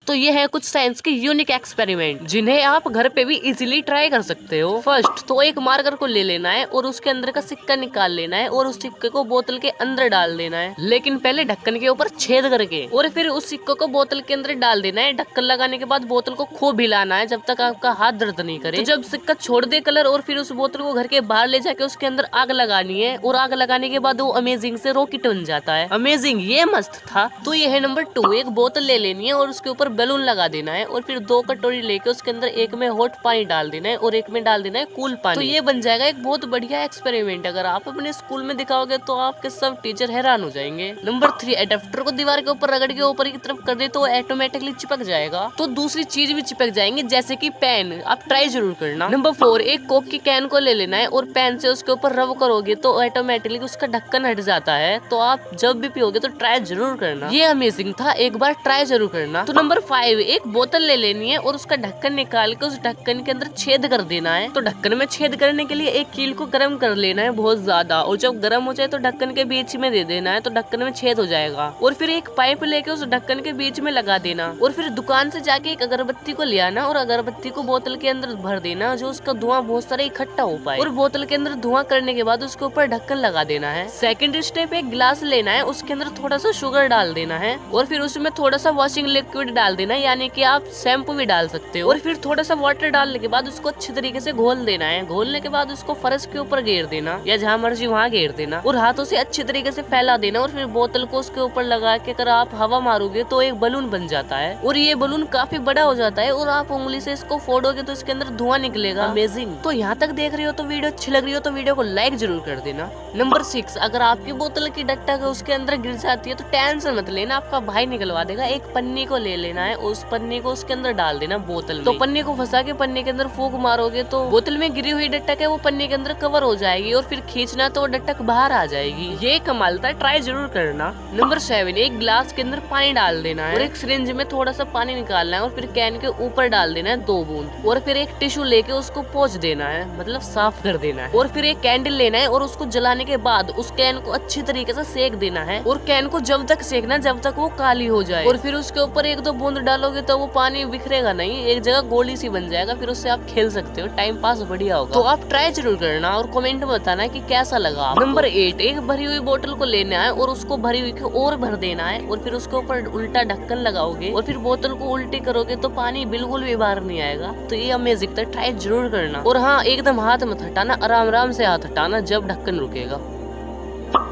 तो ये है कुछ साइंस के यूनिक एक्सपेरिमेंट जिन्हें आप घर पे भी इजीली ट्राई कर सकते हो। फर्स्ट तो एक मार्कर को ले लेना है और उसके अंदर का सिक्का निकाल लेना है और उस सिक्के को बोतल के अंदर डाल देना है, लेकिन पहले ढक्कन के ऊपर छेद करके, और फिर उस सिक्के को बोतल के अंदर डाल देना है। ढक्कन लगाने के बाद बोतल को खूब हिलाना है जब तक आपका हाथ दर्द नहीं करे। तो जब सिक्का छोड़ दे कलर, और फिर उस बोतल को घर के बाहर ले जाके उसके अंदर आग लगानी है, और आग लगाने के बाद वो अमेजिंग से रॉकेट बन जाता है। अमेजिंग, ये मस्त था। तो ये है नंबर 2, एक बोतल ले लेनी है और उसके ऊपर बैलून लगा देना है, और फिर 2 कटोरी लेके उसके अंदर एक में हॉट पानी डाल देना है और एक में डाल देना है कूल पानी। तो ये बन जाएगा एक बहुत बढ़िया एक्सपेरिमेंट। अगर आप अपने स्कूल में दिखाओगे तो आपके सब टीचर हैरान हो जाएंगे। नंबर 3, एडाप्टर को दीवार के ऊपर रगड़ के ऊपर की तरफ कर दे तो ऑटोमेटिकली चिपक जाएगा। तो दूसरी चीज भी चिपक जाएंगे जैसे कि पेन। आप ट्राई जरूर करना। नंबर 4, एक कोक की कैन को ले लेना है और पेन से उसके ऊपर रब करोगे तो ऑटोमेटिकली उसका ढक्कन हट जाता है। तो आप जब भी पियोगे तो ट्राई जरूर करना। ये अमेजिंग था, एक बार ट्राई जरूर करना। तो नंबर 5, एक बोतल ले लेनी है और उसका ढक्कन निकाल के उस ढक्कन के अंदर छेद कर देना है। तो ढक्कन में छेद करने के लिए एक कील को गर्म कर लेना है बहुत ज्यादा, और जब गर्म हो जाए तो ढक्कन के बीच में दे देना है, तो ढक्कन में छेद हो जाएगा। और फिर एक पाइप लेके उस ढक्कन के बीच में लगा देना, और फिर दुकान से जाके एक अगरबत्ती को ले आना और अगरबत्ती को बोतल के अंदर भर देना जो उसका धुआं बहुत सारा इकट्ठा हो पाए। और बोतल के अंदर धुआं करने के बाद उसके ऊपर ढक्कन लगा देना है। सेकंड स्टेप, एक गिलास लेना है, उसके अंदर थोड़ा सा शुगर डाल देना है, और फिर उसमें थोड़ा सा वॉशिंग लिक्विड डाल देना, यानी कि आप शैम्पू भी डाल सकते हो। और फिर थोड़ा सा वाटर डालने के बाद उसको अच्छी तरीके से घोल देना है। घोलने के बाद उसको फर्श के ऊपर घेर देना या जहाँ मर्जी वहाँ घेर देना, और हाथों से अच्छी तरीके से फैला देना। और फिर बोतल को उसके ऊपर लगा के अगर आप हवा मारोगे तो एक बलून बन जाता है, और ये बलून काफी बड़ा हो जाता है, और आप उंगली से इसको फोड़ोगे तो इसके अंदर धुआं निकलेगा। अमेजिंग। तो यहाँ तक देख रहे हो तो वीडियो अच्छी लग रही हो तो वीडियो को लाइक जरूर कर देना। नंबर 6, अगर आपकी बोतल की डट्टा उसके अंदर गिर जाती है तो टेंशन मत लेना, आपका भाई निकलवा देगा। एक पन्नी को ले लेना है, उस पन्नी को उसके अंदर डाल देना बोतल में। तो पन्नी को फंसा के पन्नी के अंदर फूंक मारोगे तो बोतल में गिरी हुई डट्टक है वो पन्नी के अंदर कवर हो जाएगी, और फिर खींचना तो वो डट्टक बाहर आ जाएगी। ये कमाल था, ट्राई जरूर करना। नंबर 7, एक गिलास के अंदर पानी डाल देना है और एक सिरिंज में थोड़ा सा पानी निकालना है, और फिर कैन के ऊपर डाल देना है 2 बूंद, और फिर एक टिश्यू लेके उसको पोंछ देना है, मतलब साफ कर देना है। और फिर एक कैंडल लेना है और उसको जलाने के बाद उस कैन को अच्छी तरीके से सेक देना है, और कैन को जब तक सेकना जब तक वो काली हो जाए। और फिर उसके ऊपर 1-2 बूंद डालोगे तो वो पानी बिखरेगा नहीं, एक जगह गोली सी बन जाएगा, फिर उससे आप खेल सकते हो, टाइम पास बढ़िया होगा। तो आप ट्राई जरूर करना और कमेंट में बताना कि कैसा लगा। नंबर 8, एक भरी हुई बोतल को लेना है और उसको भरी हुई को और भर देना है, और फिर उसके ऊपर उल्टा ढक्कन लगाओगे और फिर बोतल को उल्टी करोगे तो पानी बिल्कुल भी बाहर नहीं आएगा। तो ये अमेजिंग था, ट्राई जरूर करना। और हाँ, एकदम हाथ मत हटाना, आराम आराम से हाथ हटाना जब ढक्कन रुकेगा।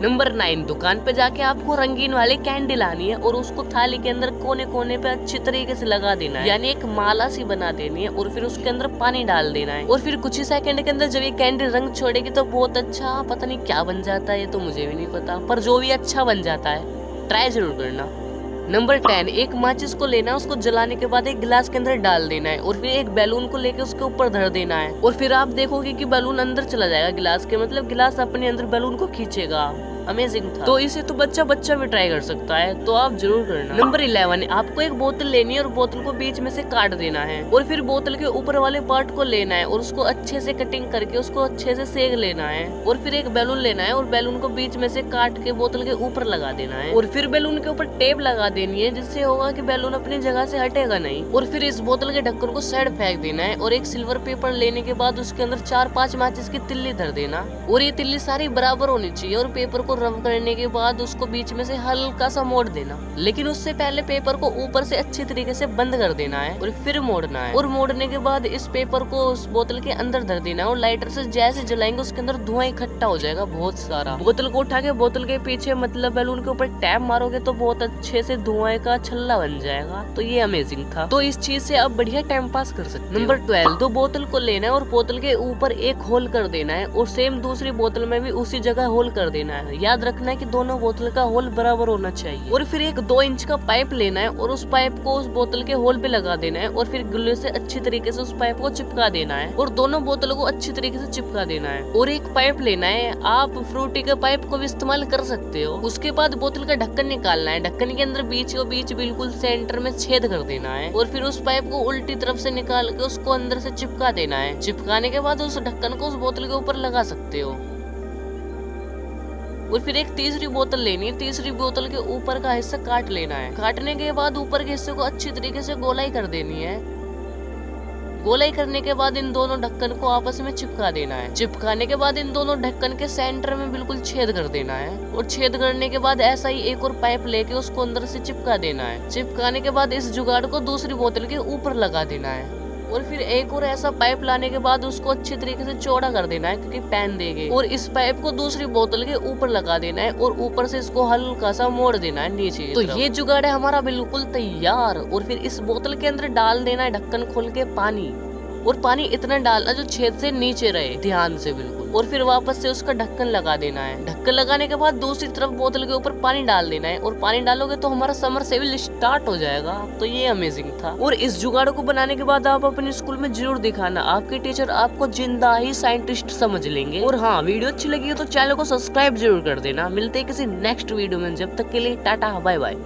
नंबर 9, दुकान पे जाके आपको रंगीन वाली कैंडल लानी है और उसको थाली के अंदर कोने कोने पे अच्छी तरीके से लगा देना है, यानी एक माला सी बना देनी है, और फिर उसके अंदर पानी डाल देना है। और फिर कुछ ही सेकंड के अंदर जब ये कैंडल रंग छोड़ेगी तो बहुत अच्छा, पता नहीं क्या बन जाता है, ये तो मुझे भी नहीं पता, पर जो भी अच्छा बन जाता है। ट्राई जरूर करना। नंबर 10, एक माचिस को लेना है, उसको जलाने के बाद एक गिलास के अंदर डाल देना है, और फिर एक बैलून को लेके उसके ऊपर धर देना है, और फिर आप देखोगे कि बैलून अंदर चला जाएगा गिलास के, मतलब गिलास अपने अंदर बैलून को खींचेगा। अमेजिंग था। तो इसे तो बच्चा भी ट्राई कर सकता है, तो आप जरूर करना। नंबर 11, आपको एक बोतल लेनी है और बोतल को बीच में से काट देना है, और फिर बोतल के ऊपर वाले पार्ट को लेना है और उसको अच्छे से कटिंग करके उसको अच्छे से सेक लेना है, और फिर एक बैलून लेना है और बैलून को बीच में से काट के बोतल के ऊपर लगा देना है, और फिर बैलून के ऊपर टेप लगा देनी है, जिससे होगा कि बैलून अपनी जगह से हटेगा नहीं। और फिर इस बोतल के ढक्कन को साइड फेंक देना है, और एक सिल्वर पेपर लेने के बाद उसके अंदर 4-5 माचिस की तिल्ली धर देना, और ये तिल्ली सारी बराबर होनी चाहिए, और पेपर को रब करने के बाद उसको बीच में से हल्का सा मोड़ देना, लेकिन उससे पहले पेपर को ऊपर से अच्छी तरीके से बंद कर देना है और फिर मोड़ना है। और मोड़ने के बाद इस पेपर को उस बोतल के अंदर धर देना है, और लाइटर से जैसे जलाएंगे उसके अंदर धुआं इकट्ठा हो जाएगा बहुत सारा। बोतल को उठा के बोतल के पीछे मतलब बैलून के ऊपर टैप मारोगे तो बहुत अच्छे से धुआं का छल्ला बन जाएगा। तो ये अमेजिंग था। तो इस चीज से आप बढ़िया टाइम पास कर सकते हो। नंबर 12, 2 बोतल को लेना है और बोतल के ऊपर एक होल कर देना है, और सेम दूसरी बोतल में भी उसी जगह होल कर देना है। याद रखना है कि दोनों बोतल का होल बराबर होना चाहिए। और फिर एक 2 इंच का पाइप लेना है और उस पाइप को उस बोतल के होल पे लगा देना है, और फिर गुल्ले से अच्छी तरीके से उस पाइप को चिपका देना है, और दोनों बोतलों को अच्छी तरीके से चिपका देना है। और एक पाइप लेना है, आप फ्रूटी के पाइप को भी इस्तेमाल कर सकते हो। उसके बाद बोतल का ढक्कन निकालना है, ढक्कन के अंदर बीच बिल्कुल सेंटर में छेद कर देना है, और फिर उस पाइप को उल्टी तरफ से निकाल के उसको अंदर से चिपका देना है। चिपकाने के बाद उस ढक्कन को उस बोतल के ऊपर लगा सकते हो। और फिर एक तीसरी बोतल लेनी है। तीसरी बोतल के ऊपर का हिस्सा काट लेना है। काटने के बाद ऊपर के हिस्से को अच्छी तरीके से गोलाई कर देनी है। गोलाई करने के बाद इन दोनों ढक्कन को आपस में चिपका देना है। चिपकाने के बाद इन दोनों ढक्कन के सेंटर में बिल्कुल छेद कर देना है। और छेद करने के बाद ऐसा ही एक और पाइप लेके उसको अंदर से चिपका देना है। चिपकाने के बाद इस जुगाड़ को दूसरी बोतल के ऊपर लगा देना है। और फिर एक और ऐसा पाइप लाने के बाद उसको अच्छी तरीके से चौड़ा कर देना है, क्योंकि पैन देंगे। और इस पाइप को दूसरी बोतल के ऊपर लगा देना है और ऊपर से इसको हल्का सा मोड़ देना है नीचे। तो ये जुगाड़ है हमारा बिल्कुल तैयार। और फिर इस बोतल के अंदर डाल देना है ढक्कन खोल के पानी। और पानी इतना डालना जो छेद से नीचे रहे, ध्यान से बिल्कुल। और फिर वापस से उसका ढक्कन लगा देना है। ढक्कन लगाने के बाद दूसरी तरफ बोतल के ऊपर पानी डाल देना है। और पानी डालोगे तो हमारा समरसेबल स्टार्ट हो जाएगा। तो ये अमेजिंग था। और इस जुगाड़ को बनाने के बाद आप अपने स्कूल में जरूर दिखाना, आपके टीचर आपको जिंदा ही साइंटिस्ट समझ लेंगे। और हाँ, वीडियो अच्छी लगी हो तो चैनल को सब्सक्राइब जरूर कर देना। मिलते हैं किसी नेक्स्ट वीडियो में, जब तक के लिए टाटा बाय बाय।